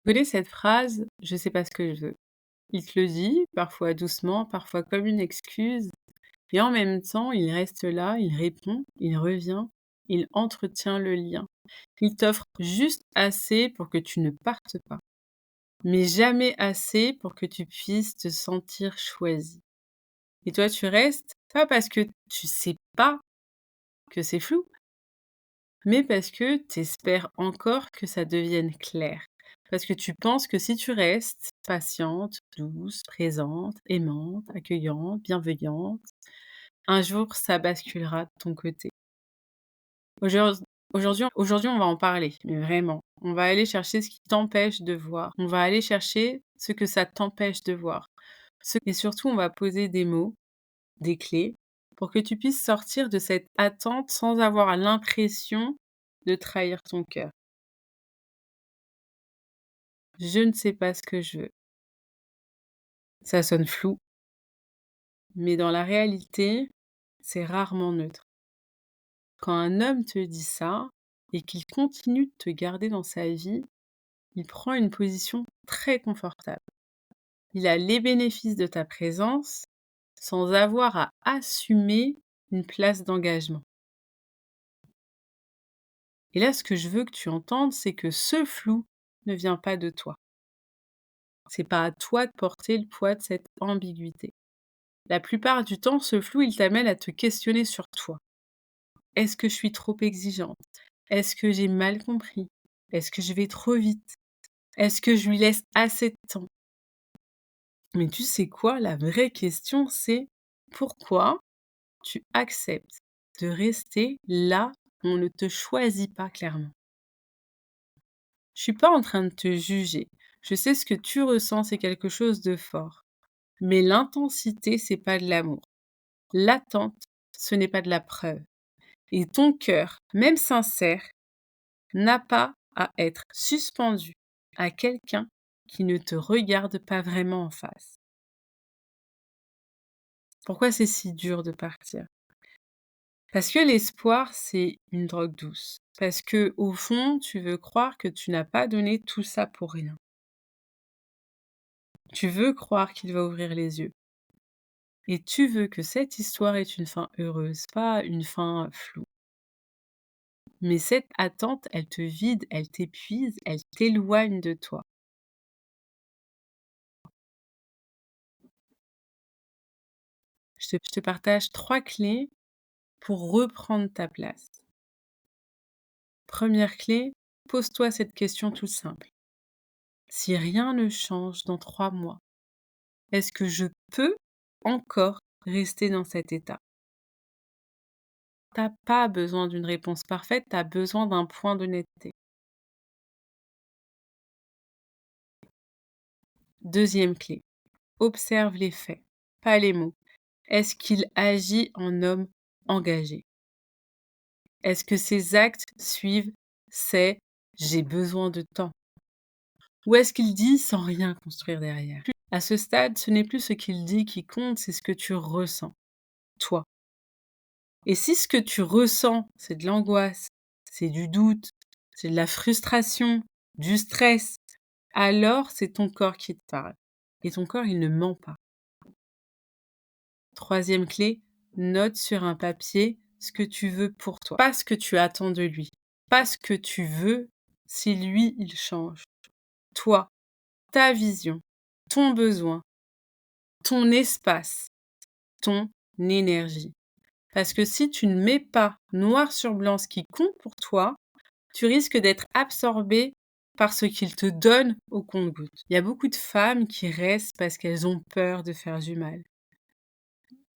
Vous connaissez cette phrase: «Je sais pas ce que je veux». Il te le dit, parfois doucement, parfois comme une excuse, et en même temps, il reste là, il répond, il revient, il entretient le lien. Il t'offre juste assez pour que tu ne partes pas, mais jamais assez pour que tu puisses te sentir choisi. Et toi, tu restes, pas parce que tu sais pas que c'est flou, mais parce que tu espères encore que ça devienne clair. Parce que tu penses que si tu restes patiente, douce, présente, aimante, accueillante, bienveillante, un jour ça basculera de ton côté. Aujourd aujourd'hui, on va en parler, mais vraiment. On va aller chercher ce qui t'empêche de voir. On va aller chercher ce que ça t'empêche de voir. Et surtout, on va poser des mots, des clés, pour que tu puisses sortir de cette attente sans avoir l'impression de trahir ton cœur. Je ne sais pas ce que je veux. Ça sonne flou, mais dans la réalité, c'est rarement neutre. Quand un homme te dit ça et qu'il continue de te garder dans sa vie, il prend une position très confortable. Il a les bénéfices de ta présence sans avoir à assumer une place d'engagement. Et là, ce que je veux que tu entendes, c'est que ce flou ne vient pas de toi. C'est pas à toi de porter le poids de cette ambiguïté. La plupart du temps, ce flou, il t'amène à te questionner sur toi. Est-ce que je suis trop exigeante? Est-ce que j'ai mal compris? Est-ce que je vais trop vite? Est-ce que je lui laisse assez de temps? Mais tu sais quoi? La vraie question, c'est pourquoi tu acceptes de rester là où on ne te choisit pas clairement? Je suis pas en train de te juger. Je sais ce que tu ressens, c'est quelque chose de fort. Mais l'intensité, c'est pas de l'amour. L'attente, ce n'est pas de la preuve. Et ton cœur, même sincère, n'a pas à être suspendu à quelqu'un qui ne te regarde pas vraiment en face. Pourquoi c'est si dur de partir? Parce que l'espoir, c'est une drogue douce. Parce que au fond, tu veux croire que tu n'as pas donné tout ça pour rien. Tu veux croire qu'il va ouvrir les yeux. Et tu veux que cette histoire ait une fin heureuse, pas une fin floue. Mais cette attente, elle te vide, elle t'épuise, elle t'éloigne de toi. Je te partage 3 clés pour reprendre ta place. Première clé, pose-toi cette question toute simple. Si rien ne change dans 3 mois, est-ce que je peux encore rester dans cet état? T'as pas besoin d'une réponse parfaite, tu as besoin d'un point d'honnêteté. Deuxième clé, observe les faits, pas les mots. Est-ce qu'il agit en homme engagé? Est-ce que ses actes suivent ses «j'ai besoin de temps»? Ou est-ce qu'il dit sans rien construire derrière? À ce stade, ce n'est plus ce qu'il dit qui compte, c'est ce que tu ressens, toi. Et si ce que tu ressens, c'est de l'angoisse, c'est du doute, c'est de la frustration, du stress, alors c'est ton corps qui te parle. Et ton corps, il ne ment pas. Troisième clé, note sur un papier ce que tu veux pour toi, pas ce que tu attends de lui, pas ce que tu veux si lui, il change. Toi, ta vision, ton besoin, ton espace, ton énergie. Parce que si tu ne mets pas noir sur blanc ce qui compte pour toi, tu risques d'être absorbé par ce qu'il te donne au compte-gouttes. Il y a beaucoup de femmes qui restent parce qu'elles ont peur de faire du mal.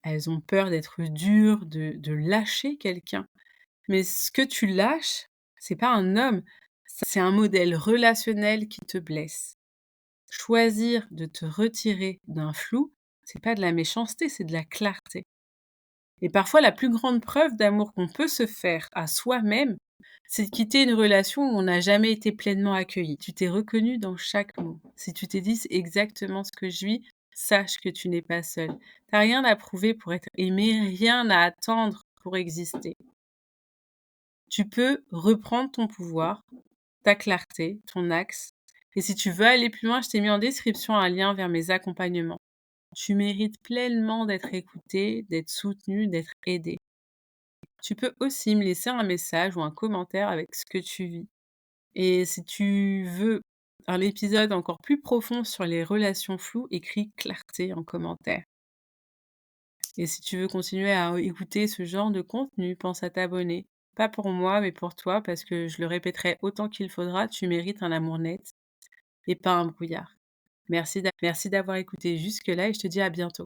Elles ont peur d'être dures, de lâcher quelqu'un. Mais ce que tu lâches, c'est pas un homme, c'est un modèle relationnel qui te blesse. Choisir de te retirer d'un flou, c'est pas de la méchanceté, c'est de la clarté. Et parfois, la plus grande preuve d'amour qu'on peut se faire à soi-même, c'est de quitter une relation où on n'a jamais été pleinement accueilli. Tu t'es reconnu dans chaque mot. Si tu t'es dit: «C'est exactement ce que je vis», sache que tu n'es pas seul. Tu as rien à prouver pour être aimé, rien à attendre pour exister. Tu peux reprendre ton pouvoir, ta clarté, ton axe Et si tu veux aller plus loin, je t'ai mis en description un lien vers mes accompagnements. Tu mérites pleinement d'être écouté, d'être soutenu, d'être aidé. Tu peux aussi me laisser un message ou un commentaire avec ce que tu vis. Et si tu veux un épisode encore plus profond sur les relations floues, écris clarté en commentaire. Et si tu veux continuer à écouter ce genre de contenu, pense à t'abonner. Pas pour moi, mais pour toi, parce que je le répéterai autant qu'il faudra, tu mérites un amour net et pas un brouillard. Merci d'avoir écouté jusque-là et je te dis à bientôt.